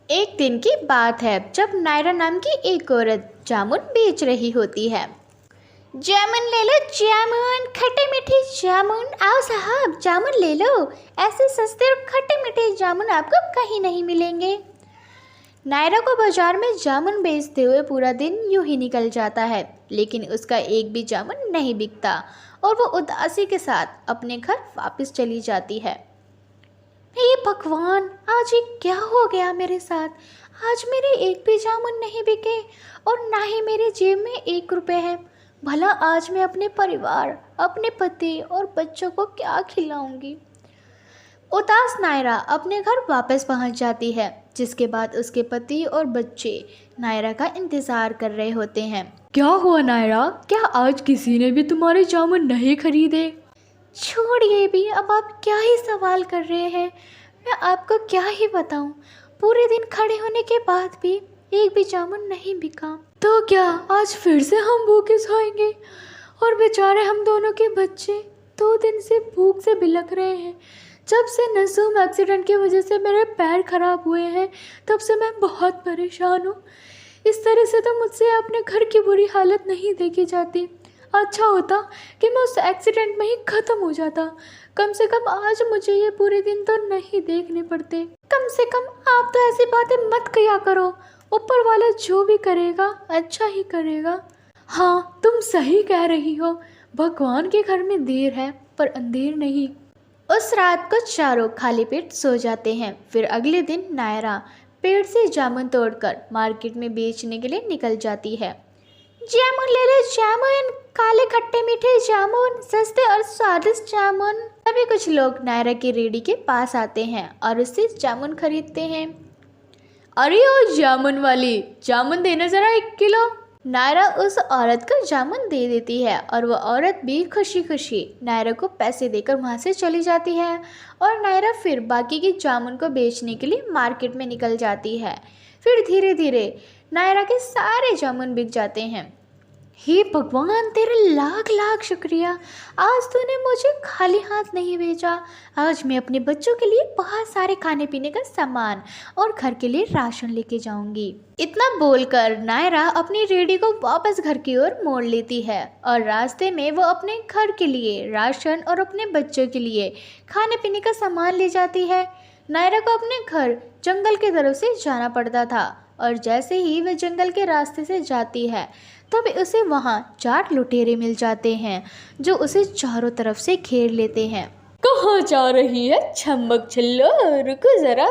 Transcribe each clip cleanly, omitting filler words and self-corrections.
एक दिन की बात है जब नायरा नाम की एक औरत जामुन बेच रही होती है। जामुन ले लो जामुन, खट्टे मीठे जामुन, आओ साहब जामुन ले लो। ऐसे सस्ते और खट्टे मीठे जामुन आपको कहीं नहीं मिलेंगे। नायरा को बाजार में जामुन बेचते हुए पूरा दिन यूं ही निकल जाता है, लेकिन उसका एक भी जामुन नहीं बिकता और वो उदासी के साथ अपने घर वापस चली जाती है। हे भगवान, आज ये क्या हो गया मेरे साथ। आज मेरे एक भी जामुन नहीं बिके और ना ही मेरे जेब में 1 रुपए है। भला आज मैं अपने परिवार, अपने पति और बच्चों को क्या खिलाऊंगी। उदास नायरा अपने घर वापस पहुंच जाती है, जिसके बाद उसके पति और बच्चे नायरा का इंतज़ार कर रहे होते हैं। क्या हुआ नायरा, क्या आज किसी ने भी तुम्हारे जामुन नहीं खरीदे? छोड़िए भी, अब आप क्या ही सवाल कर रहे हैं। मैं आपको क्या ही बताऊं, पूरे दिन खड़े होने के बाद भी एक भी जामुन नहीं बिका। तो क्या आज फिर से हम भूखे सोएंगे? और बेचारे हम दोनों के बच्चे 2 दिन से भूख से बिलख रहे हैं। जब से नसूम एक्सीडेंट की वजह से मेरे पैर खराब हुए हैं, तब से मैं बहुत परेशान हूँ। इस तरह से तो मुझसे अपने घर की बुरी हालत नहीं देखी जाती। अच्छा होता कि मैं उस एक्सीडेंट में ही ख़त्म हो जाता। कम से कम आज मुझे ये पूरे दिन तो नहीं देखने पड़ते। कम से कम आप तो ऐसी बातें मत किया करो। ऊपर वाला जो भी करेगा अच्छा ही करेगा। हाँ, तुम सही कह रही हो। भगवान के घर में देर है पर अंधेर नहीं। उस रात को चारों खाली पेट सो जाते हैं। फिर अगले दिन नायरा पेड़ से जामुन तोड़कर मार्केट में बेचने के लिए निकल जाती है। जामुन ले लो जामुन, काले खट्टे मीठे जामुन, सस्ते और स्वादिष्ट जामुन। तभी कुछ लोग नायरा की रेडी के पास आते हैं और उससे जामुन खरीदते हैं। अरे ओ जामुन वाली, जामुन देना ज़रा 1 किलो। नायरा उस औरत को जामुन दे देती है और वह औरत भी खुशी खुशी नायरा को पैसे देकर वहाँ से चली जाती है। और नायरा फिर बाकी की जामुन को बेचने के लिए मार्केट में निकल जाती है। फिर धीरे धीरे नायरा के सारे जामुन बिक जाते हैं। हे भगवान, तेरा लाख लाख शुक्रिया। आज तूने मुझे खाली हाथ नहीं भेजा। आज मैं अपने बच्चों के लिए बहुत सारे खाने पीने का सामान और घर के लिए राशन लेके जाऊंगी। इतना बोलकर नायरा अपनी रेडी को वापस घर की ओर मोड़ लेती है और रास्ते में वो अपने घर के लिए राशन और अपने बच्चों के लिए खाने पीने का सामान ले जाती है। नायरा को अपने घर जंगल की तरफ से जाना पड़ता था और जैसे ही वह जंगल के रास्ते से जाती है तब उसे वहाँ 4 लुटेरे मिल जाते हैं जो उसे चारों तरफ से घेर लेते हैं। कहाँ जा रही है छम्मक छिल्लो, रुको ज़रा।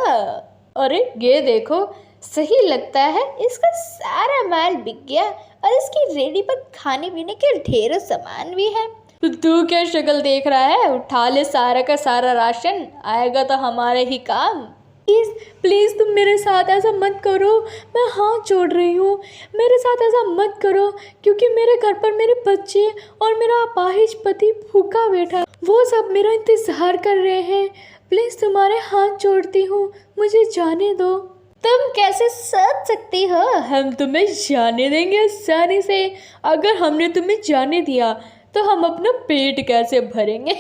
अरे ये देखो, सही लगता है इसका सारा माल बिक गया और इसकी रेडी पर खाने पीने के ढेरों सामान भी है। तो तू क्या शक्ल देख रहा है? उठा ले सारा का सारा राशन, आएगा तो हमारे ही काम। प्लीज़ प्लीज़ तुम मेरे साथ ऐसा मत करो, मैं हाथ जोड़ रही हूँ। मेरे साथ ऐसा मत करो, क्योंकि मेरे घर पर मेरे बच्चे और मेरा अपाहिज पति भूखा बैठा है। वो सब मेरा इंतज़ार कर रहे हैं। प्लीज़ तुम्हारे हाथ जोड़ती हूँ, मुझे जाने दो। तुम कैसे सोच सकती हो? हम तुम्हें जाने देंगे आसानी से। अगर हमने तुम्हें जाने दिया तो हम अपना पेट कैसे भरेंगे?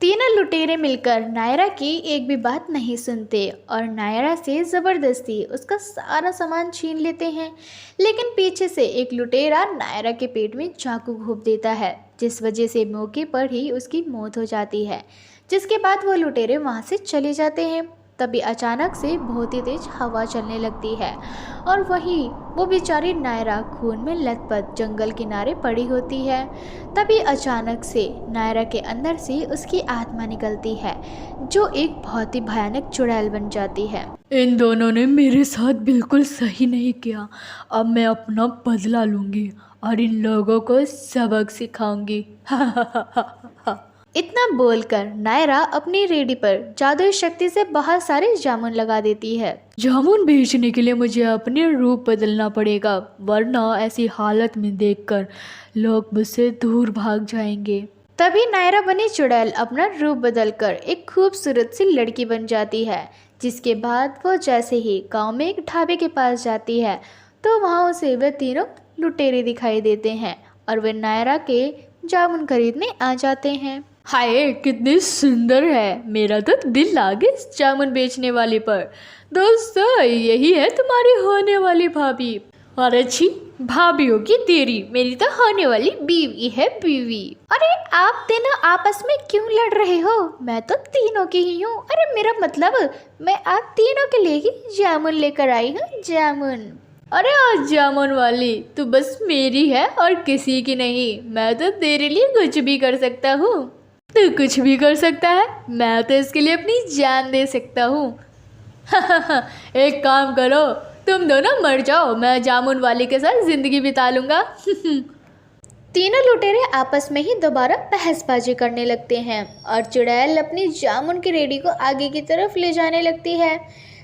तीनों लुटेरे मिलकर नायरा की एक भी बात नहीं सुनते और नायरा से ज़बरदस्ती उसका सारा सामान छीन लेते हैं। लेकिन पीछे से एक लुटेरा नायरा के पेट में चाकू घोंप देता है, जिस वजह से मौके पर ही उसकी मौत हो जाती है। जिसके बाद वो लुटेरे वहाँ से चले जाते हैं। तभी अचानक से बहुत ही तेज हवा चलने लगती है और वहीं वो बेचारी नायरा खून में लथपथ जंगल किनारे पड़ी होती है। तभी अचानक से नायरा के अंदर से उसकी आत्मा निकलती है, जो एक बहुत ही भयानक चुड़ैल बन जाती है। इन दोनों ने मेरे साथ बिल्कुल सही नहीं किया। अब मैं अपना बदला लूँगी और इन लोगों को सबक सिखाऊंगी। इतना बोलकर नायरा अपनी रेडी पर जादुई शक्ति से बहुत सारे जामुन लगा देती है। जामुन बेचने के लिए मुझे अपने रूप बदलना पड़ेगा, वरना ऐसी हालत में देखकर लोग मुझसे दूर भाग जाएंगे। तभी नायरा बनी चुड़ैल अपना रूप बदलकर एक खूबसूरत सी लड़की बन जाती है। जिसके बाद वो जैसे ही गांव में एक ढाबे के पास जाती है तो वहाँ उसे वे तीनों लुटेरे दिखाई देते हैं और वे नायरा के जामुन खरीदने आ जाते हैं। हाय कितनी सुंदर है, मेरा तो दिल आ गया इस जामुन बेचने वाली पर। दोस्तों यही है तुम्हारी होने वाली भाभी। अरे छी, भाभी होगी तेरी, मेरी तो होने वाली बीवी है बीवी। अरे आप तीनों आपस में क्यों लड़ रहे हो? मैं तो तीनों की ही हूँ। अरे मेरा मतलब मैं आप तीनों के लिए ही जामुन लेकर आई हूँ, जामुन। अरे आज जामुन वाली तू बस मेरी है और किसी की नहीं। मैं तो तेरे लिए कुछ भी कर सकता हूँ। तू कुछ भी कर सकता है, मैं तो इसके लिए अपनी जान दे सकता हूँ। एक काम करो, तुम दोनों मर जाओ, मैं जामुन वाले के साथ जिंदगी बिता लूंगा। तीनों लुटेरे आपस में ही दोबारा बहसबाजी करने लगते हैं और चुड़ैल अपनी जामुन की रेडी को आगे की तरफ ले जाने लगती है।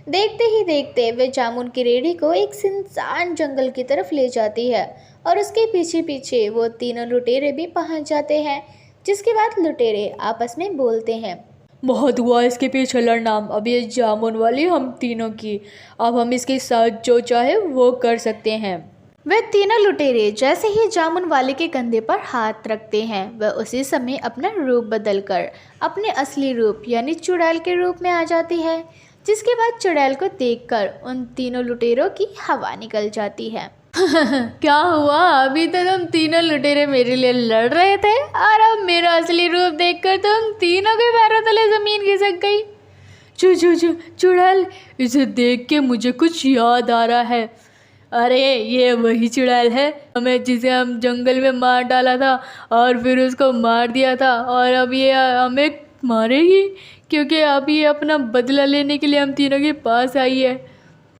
देखते ही देखते वे जामुन की रेडी को एक सुनसान जंगल की तरफ ले जाती है और उसके पीछे पीछे वो तीनों लुटेरे भी पहुंच जाते हैं। जिसके बाद लुटेरे आपस में बोलते हैं, बहुत हुआ इसके पीछे लड़ना, अब ये जामुन वाली हम तीनों की, अब हम इसके साथ जो चाहे वो कर सकते हैं। वे तीनों लुटेरे जैसे ही जामुन वाले के कंधे पर हाथ रखते हैं वह उसी समय अपना रूप बदलकर अपने असली रूप यानी चुड़ैल के रूप में आ जाती है। जिसके बाद चुड़ैल को देखकर उन तीनों लुटेरों की हवा निकल जाती है। क्या हुआ, अभी तो तुम तीनों लुटेरे मेरे लिए लड़ रहे थे और अब मेरा असली रूप देखकर तुम तीनों के पैरों तले जमीन खिसक गई। चुड़ैल, इसे देख के मुझे कुछ याद आ रहा है। अरे ये वही चुड़ैल है हमें जिसे हम जंगल में मार डाला था और फिर उसको मार दिया था, और अब ये हमें मारेगी क्योंकि अब ये अपना बदला लेने के लिए हम तीनों के पास आई है।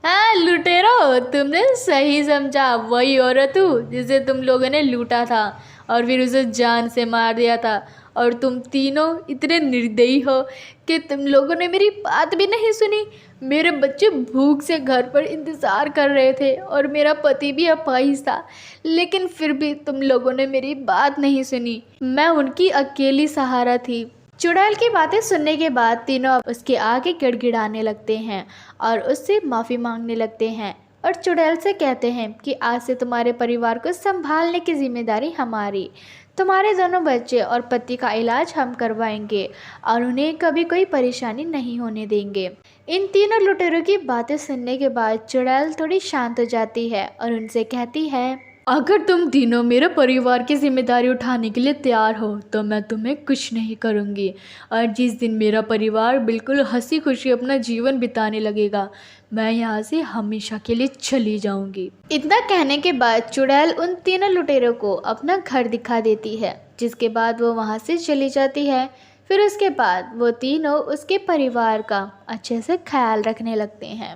हाँ लुटेरो, तुमने सही समझा, वही औरत हूँ जिसे तुम लोगों ने लूटा था और फिर उसे जान से मार दिया था। और तुम तीनों इतने निर्दयी हो कि तुम लोगों ने मेरी बात भी नहीं सुनी। मेरे बच्चे भूख से घर पर इंतज़ार कर रहे थे और मेरा पति भी अपाहिज था, लेकिन फिर भी तुम लोगों ने मेरी बात नहीं सुनी। मैं उनकी अकेली सहारा थी। चुड़ैल की बातें सुनने के बाद तीनों उसके आगे गिड़गिड़ाने लगते हैं और उससे माफ़ी मांगने लगते हैं और चुड़ैल से कहते हैं कि आज से तुम्हारे परिवार को संभालने की जिम्मेदारी हमारी। तुम्हारे दोनों बच्चे और पति का इलाज हम करवाएंगे और उन्हें कभी कोई परेशानी नहीं होने देंगे। इन तीनों लुटेरों की बातें सुनने के बाद चुड़ैल थोड़ी शांत हो जाती है और उनसे कहती है, अगर तुम तीनों मेरे परिवार की जिम्मेदारी उठाने के लिए तैयार हो तो मैं तुम्हें कुछ नहीं करूँगी, और जिस दिन मेरा परिवार बिल्कुल हंसी खुशी अपना जीवन बिताने लगेगा मैं यहाँ से हमेशा के लिए चली जाऊँगी। इतना कहने के बाद चुड़ैल उन तीनों लुटेरों को अपना घर दिखा देती है, जिसके बाद वो वहाँ से चली जाती है। फिर उसके बाद वो तीनों उसके परिवार का अच्छे से ख्याल रखने लगते हैं।